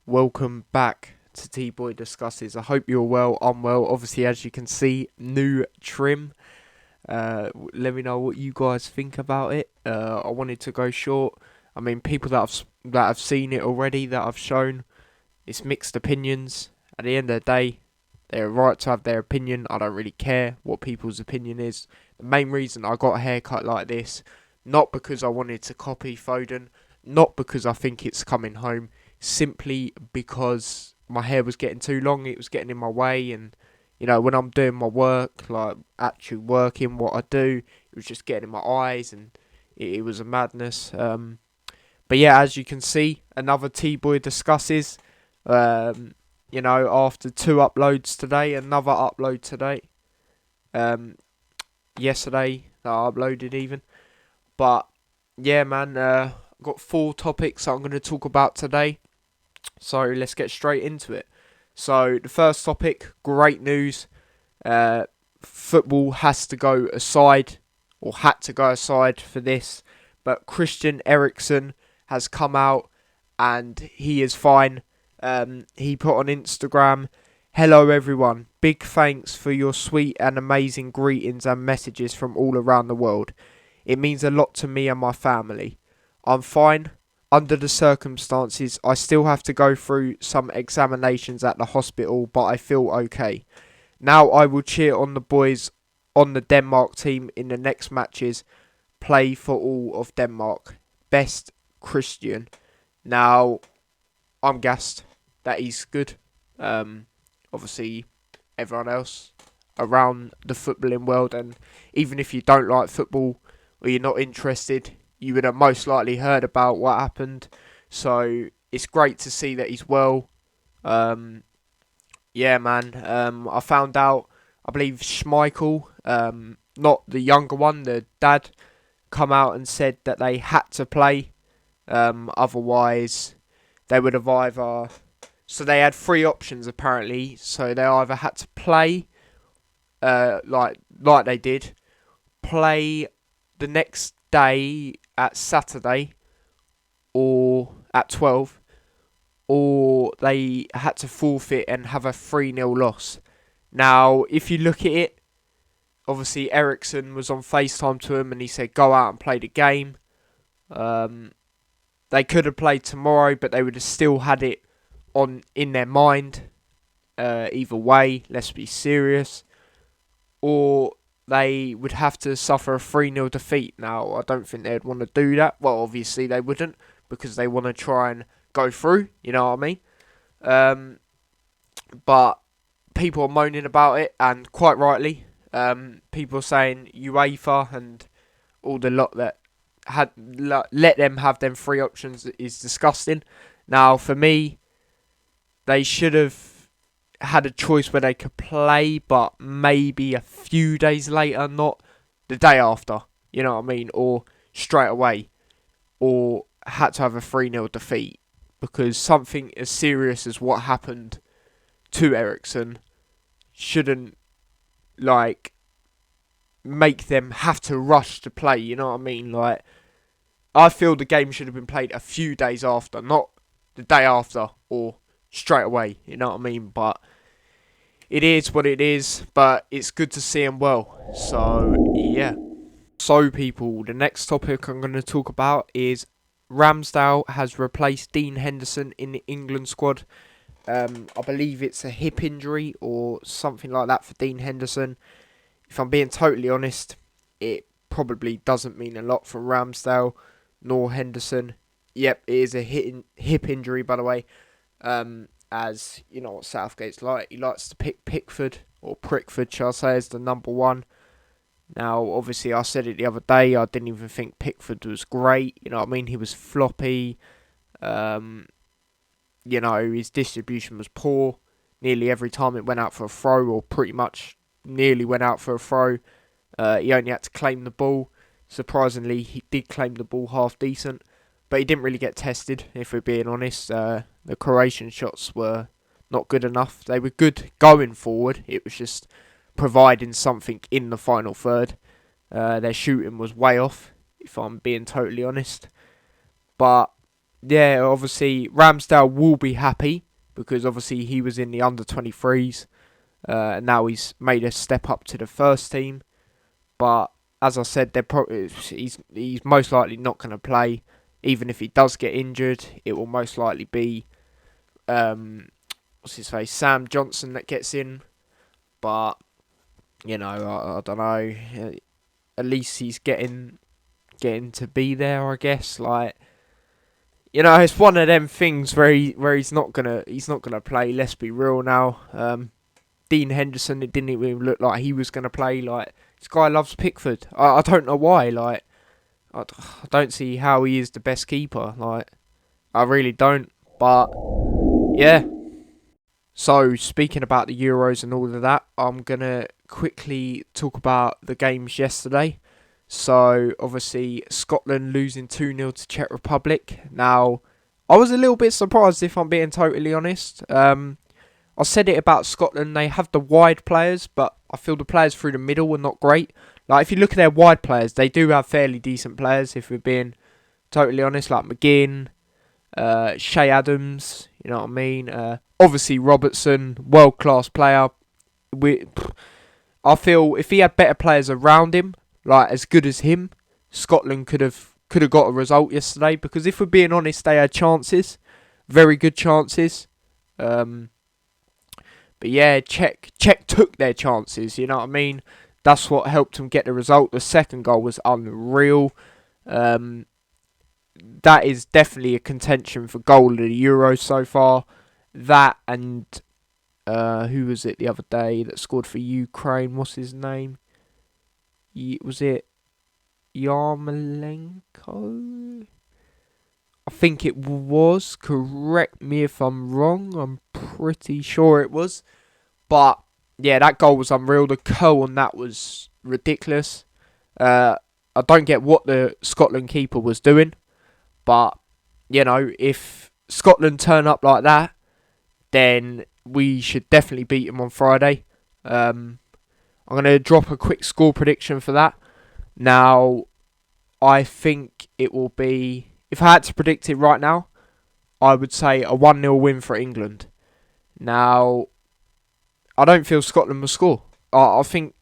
Welcome back to T-Boy Discusses. I hope you're well. I'm well. Obviously, as you can see, new trim. Let me know what you guys think about it. I wanted to go short. I mean, people that have seen it already, that I've shown, it's mixed opinions. At the end of the day, they're right to have their opinion. I don't really care what people's opinion is. The main reason I got a haircut like this, not because I wanted to copy Foden, not because I think it's coming home, simply because my hair was getting too long. It was getting in my way, and when I'm doing my work, like actually working what I do, it was just getting in my eyes, and it was a madness. But yeah, as you can see, another T-Boy Discusses. After 2 uploads today, another upload today. Yesterday that I uploaded even. But yeah, man, got 4 topics that I'm going to talk about today. So let's get straight into it. So the first topic, great news. Football has to go aside, or had to go aside for this. But Christian Eriksen has come out and he is fine. He put on Instagram, "Hello everyone, big thanks for your sweet and amazing greetings and messages from all around the world. It means a lot to me and my family. I'm fine. Under the circumstances, I still have to go through some examinations at the hospital, but I feel okay. Now I will cheer on the boys on the Denmark team in the next matches. Play for all of Denmark. Best, Christian." Now, I'm gassed that he's good. Obviously, everyone else around the footballing world, and even if you don't like football or you're not interested, you would have most likely heard about what happened. So it's great to see that he's well. Yeah, man. I found out, I believe Schmeichel, not the younger one, the dad, come out and said that they had to play. Otherwise, they would have either... So they had 3 options apparently. So they either had to play, like they did, play the next day at Saturday, or at 12, or they had to forfeit and have a 3-0 loss. Now, if you look at it, obviously Eriksen was on FaceTime to him and he said, "Go out and play the game." They could have played tomorrow, but they would have still had it in their mind. Either way, let's be serious. Or they would have to suffer a 3-0 defeat. Now, I don't think they'd want to do that. Well, obviously they wouldn't, because they want to try and go through, you know what I mean? But people are moaning about it, and quite rightly. People are saying UEFA and all the lot that had let them have them 3 options is disgusting. Now, for me, they should have had a choice where they could play, but maybe a few days later, not the day after, you know what I mean, or straight away, or had to have a 3-0 defeat, because something as serious as what happened to Eriksen shouldn't, make them have to rush to play, you know what I mean? I feel the game should have been played a few days after, not the day after, or straight away, you know what I mean? But it is what it is, but it's good to see him well. So, yeah. So, people, the next topic I'm going to talk about is Ramsdale has replaced Dean Henderson in the England squad. I believe it's a hip injury or something like that for Dean Henderson. If I'm being totally honest, it probably doesn't mean a lot for Ramsdale nor Henderson. Yep, it is a hip injury, by the way. As you know what Southgate's like. He likes to pick Pickford, or Prickford, shall I say, as the number 1. Now, obviously, I said it the other day, I didn't even think Pickford was great. You know what I mean? He was floppy. His distribution was poor. Nearly every time it went out for a throw, or pretty much nearly went out for a throw. He only had to claim the ball. Surprisingly, he did claim the ball half decent. But he didn't really get tested, if we're being honest. The Croatian shots were not good enough. They were good going forward. It was just providing something in the final third. Their shooting was way off. if I'm being totally honest. But yeah, obviously Ramsdale will be happy because obviously he was in the under 23s, and now he's made a step up to the first team. But as I said, he's most likely not going to play. Even if he does get injured, it will most likely be what's his face, Sam Johnson that gets in. But you know, I don't know. At least he's getting to be there, I guess. Like, you know, it's one of them things where he's not gonna play. Let's be real now. Dean Henderson, it didn't even look like he was gonna play. Like, this guy loves Pickford. I don't know why. Like, I don't see how he is the best keeper. Like, I really don't. But yeah. So speaking about the Euros and all of that, I'm gonna quickly talk about the games yesterday. So obviously Scotland losing 2-0 to Czech Republic. Now, I was a little bit surprised if I'm being totally honest. I said it about Scotland, they have the wide players, but I feel the players through the middle were not great. Like, if you look at their wide players, they do have fairly decent players, if we're being totally honest, like McGinn, Shea Adams, you know what I mean? Obviously Robertson, world-class player. I feel if he had better players around him, like as good as him, Scotland could have got a result yesterday. Because if we're being honest, they had chances, very good chances. But yeah, Czech took their chances, you know what I mean? That's what helped them get the result. The second goal was unreal. That is definitely a contention for goal of the Euros so far. That and who was it the other day that scored for Ukraine? What's his name? Was it Yarmolenko? I think it was. Correct me if I'm wrong. I'm pretty sure it was. But yeah, that goal was unreal. The curl on that was ridiculous. I don't get what the Scotland keeper was doing. But, you know, if Scotland turn up like that, then we should definitely beat them on Friday. I'm going to drop a quick score prediction for that. Now, I think it will be, if I had to predict it right now, I would say a 1-0 win for England. Now, I don't feel Scotland will score. I think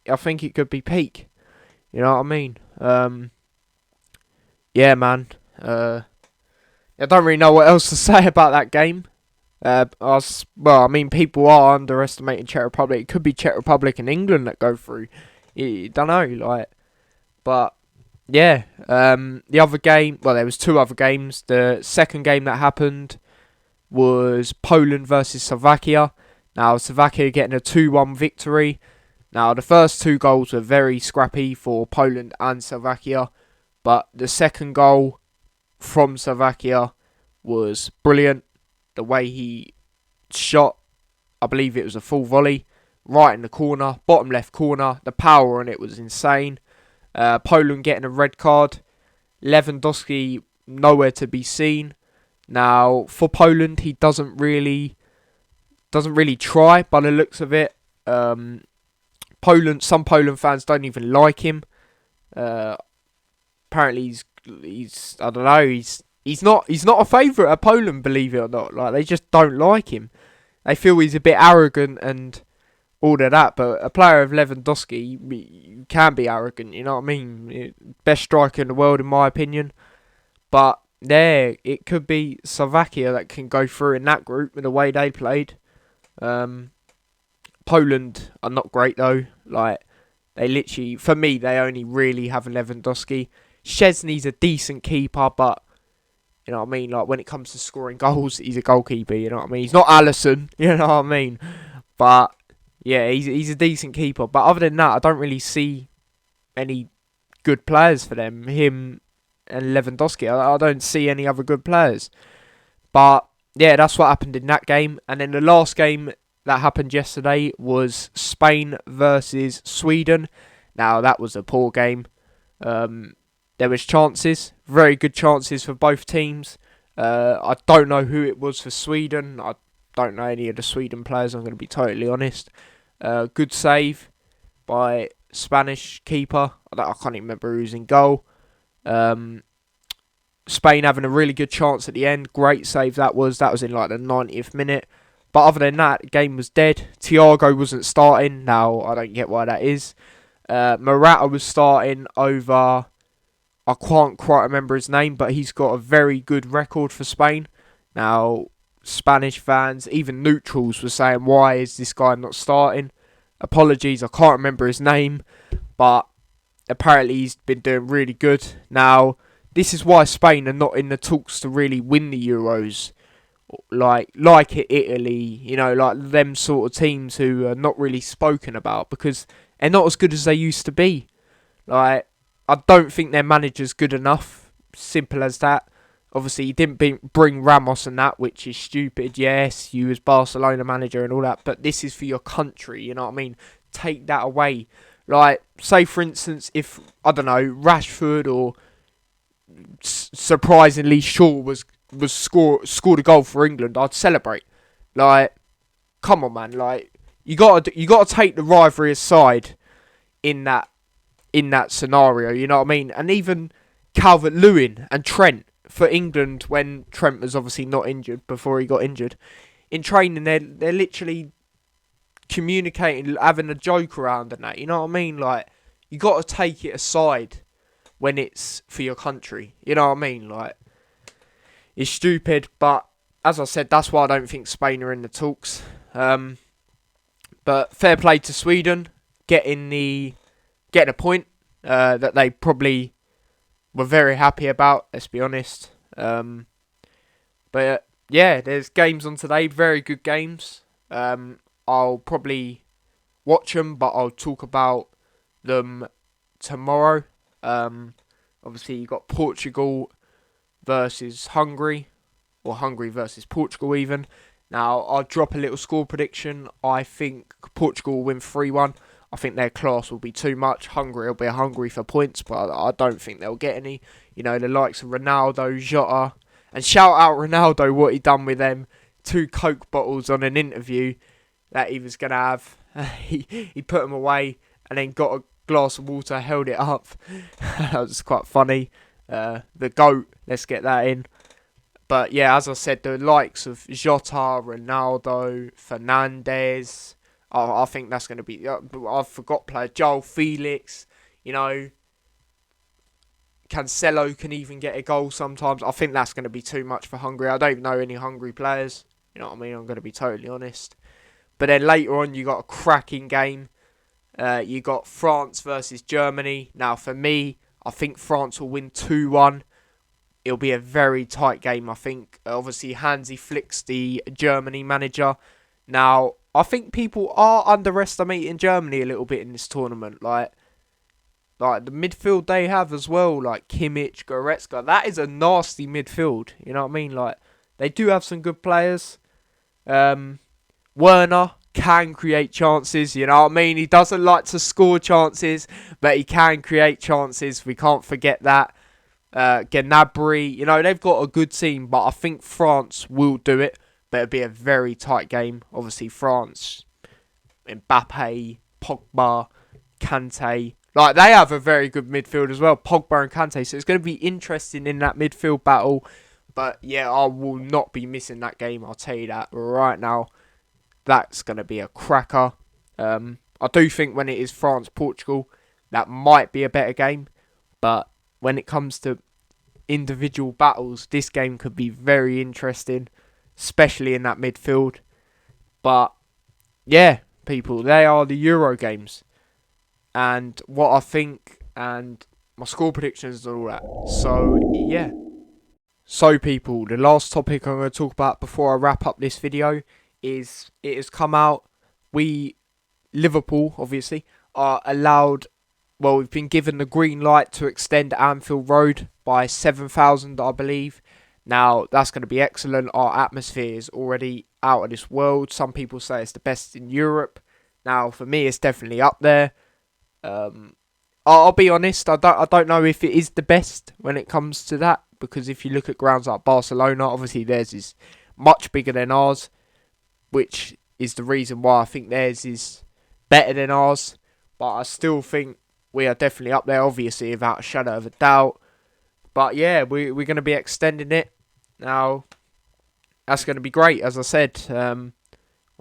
it could be peak. You know what I mean? Yeah, man. I don't really know what else to say about that game. People are underestimating Czech Republic. It could be Czech Republic and England that go through. You don't know, like. But yeah, the other game. Well, there was two other games. The second game that happened was Poland versus Slovakia. Now, Slovakia getting a 2-1 victory. Now, the first two goals were very scrappy for Poland and Slovakia. But the second goal from Slovakia was brilliant. The way he shot, I believe it was a full volley, right in the corner, bottom left corner. The power on it was insane. Poland getting a red card. Lewandowski nowhere to be seen. Now, for Poland, he doesn't really try by the looks of it. Some Poland fans don't even like him. Apparently he's I don't know, he's not a favourite of Poland, believe it or not. Like, they just don't like him. They feel he's a bit arrogant and all of that. But a player of Lewandowski, you can be arrogant, you know what I mean? Best striker in the world, in my opinion. But there, it could be Slovakia that can go through in that group with the way they played. Poland are not great though. Like, they literally, for me, they only really have a Lewandowski. Szczesny's a decent keeper, but you know what I mean? Like, when it comes to scoring goals, he's a goalkeeper, you know what I mean? He's not Alisson, you know what I mean? But yeah, he's a decent keeper. But other than that, I don't really see any good players for them. Him and Lewandowski, I don't see any other good players. But yeah, that's what happened in that game. And then the last game that happened yesterday was Spain versus Sweden. Now, that was a poor game. There was chances, very good chances for both teams. I don't know who it was for Sweden. I don't know any of the Sweden players, I'm going to be totally honest. Good save by Spanish keeper. I can't even remember who's in goal. Um, Spain having a really good chance at the end. Great save that was. That was in like the 90th minute. But other than that, the game was dead. Thiago wasn't starting. Now, I don't get why that is. Morata was starting over... I can't quite remember his name, but he's got a very good record for Spain. Now, Spanish fans, even neutrals, were saying, why is this guy not starting? Apologies, I can't remember his name, but apparently he's been doing really good. Now, this is why Spain are not in the talks to really win the Euros. Like Italy, like them sort of teams who are not really spoken about because they're not as good as they used to be. Like, I don't think their manager's good enough. Simple as that. Obviously, he didn't bring Ramos and that, which is stupid. Yes, you as Barcelona manager and all that, but this is for your country, you know what I mean? Take that away. Like, say for instance, if, I don't know, Rashford or surprisingly Shaw scored a goal for England, I'd celebrate. Like, come on, man. Like, you gotta take the rivalry aside in that scenario, you know what I mean? And even Calvert-Lewin and Trent for England when Trent was obviously not injured before he got injured. In training, they're literally communicating, having a joke around and that, you know what I mean? Like, you got to take it aside when it's for your country, you know what I mean? Like, it's stupid, but as I said, that's why I don't think Spain are in the talks. But fair play to Sweden, getting a point that they probably were very happy about, let's be honest. But yeah, there's games on today, very good games. I'll probably watch them, but I'll talk about them tomorrow. Obviously, you got Portugal versus Hungary, or Hungary versus Portugal even. Now, I'll drop a little score prediction. I think Portugal will win 3-1. I think their class will be too much. Hungary will be hungry for points, but I don't think they'll get any. You know, the likes of Ronaldo, Jota. And shout out Ronaldo, what he done with them 2 Coke bottles on an interview that he was going to have. He put them away and then got a glass of water, held it up. That was quite funny. The GOAT, let's get that in. But yeah, as I said, the likes of Jota, Ronaldo, Fernandes... I think that's going to be... I forgot player. Joel Felix. You know, Cancelo can even get a goal sometimes. I think that's going to be too much for Hungary. I don't even know any Hungary players. You know what I mean? I'm going to be totally honest. But then later on, you got a cracking game. You got France versus Germany. Now, for me, I think France will win 2-1. It'll be a very tight game, I think. Obviously, Hansi Flick's the Germany manager. Now, I think people are underestimating Germany a little bit in this tournament. Like the midfield they have as well, like Kimmich, Goretzka. That is a nasty midfield. You know what I mean? Like, they do have some good players. Werner can create chances. You know what I mean? He doesn't like to score chances, but he can create chances. We can't forget that. Gnabry. You know, they've got a good team, but I think France will do it. But it'll be a very tight game. Obviously, France, Mbappe, Pogba, Kante. Like, they have a very good midfield as well. Pogba and Kante. So it's going to be interesting in that midfield battle. But yeah, I will not be missing that game. I'll tell you that right now. That's going to be a cracker. I do think when it is France-Portugal, that might be a better game. But when it comes to individual battles, this game could be very interesting. Especially in that midfield. But, yeah, people, they are the Euro games. And what I think, and my score predictions and all that. So, yeah. So, people, the last topic I'm going to talk about before I wrap up this video is it has come out. Liverpool, obviously, are allowed... Well, we've been given the green light to extend Anfield Road by 7,000, I believe. Now, that's going to be excellent. Our atmosphere is already out of this world. Some people say it's the best in Europe. Now, for me, it's definitely up there. I'll be honest, I don't know if it is the best when it comes to that. Because if you look at grounds like Barcelona, obviously theirs is much bigger than ours. Which is the reason why I think theirs is better than ours. But I still think we are definitely up there, obviously, without a shadow of a doubt. But yeah, we're going to be extending it now. That's going to be great, as I said. I'm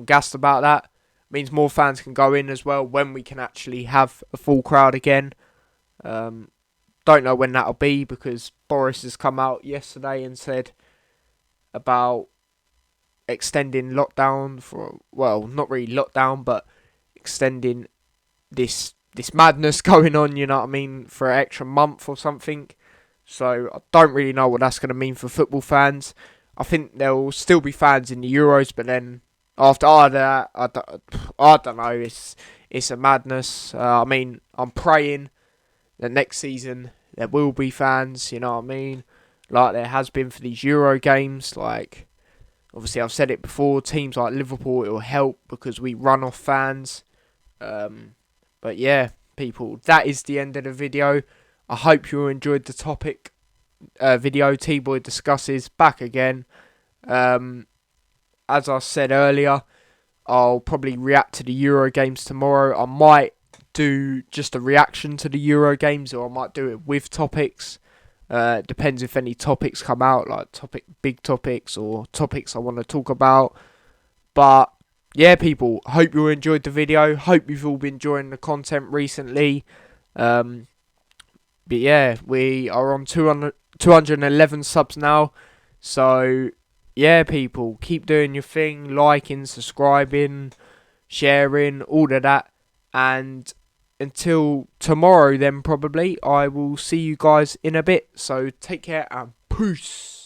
gassed about that. Means more fans can go in as well when we can actually have a full crowd again. Don't know when that'll be, because Boris has come out yesterday and said about extending lockdown for, well, not really lockdown, but extending this madness going on, you know what I mean, for an extra month or something. So I don't really know what that's going to mean for football fans. I think there will still be fans in the Euros, but then after that, I don't know. It's a madness. I mean, I'm praying that next season there will be fans. You know what I mean, like there has been for these Euro games. Like, obviously, I've said it before. Teams like Liverpool, it will help because we run off fans. But yeah, people, that is the end of the video. I hope you enjoyed the topic video. T-Boy discusses back again. As I said earlier, I'll probably react to the Euro games tomorrow. I might do just a reaction to the Euro games, or I might do it with topics. Depends if any topics come out, like big topics or topics I want to talk about. But yeah, people, hope you enjoyed the video. Hope you've all been enjoying the content recently. But yeah, we are on 211 subs now. So yeah, people, keep doing your thing, liking, subscribing, sharing, all of that. And until tomorrow then, probably, I will see you guys in a bit. So take care and peace.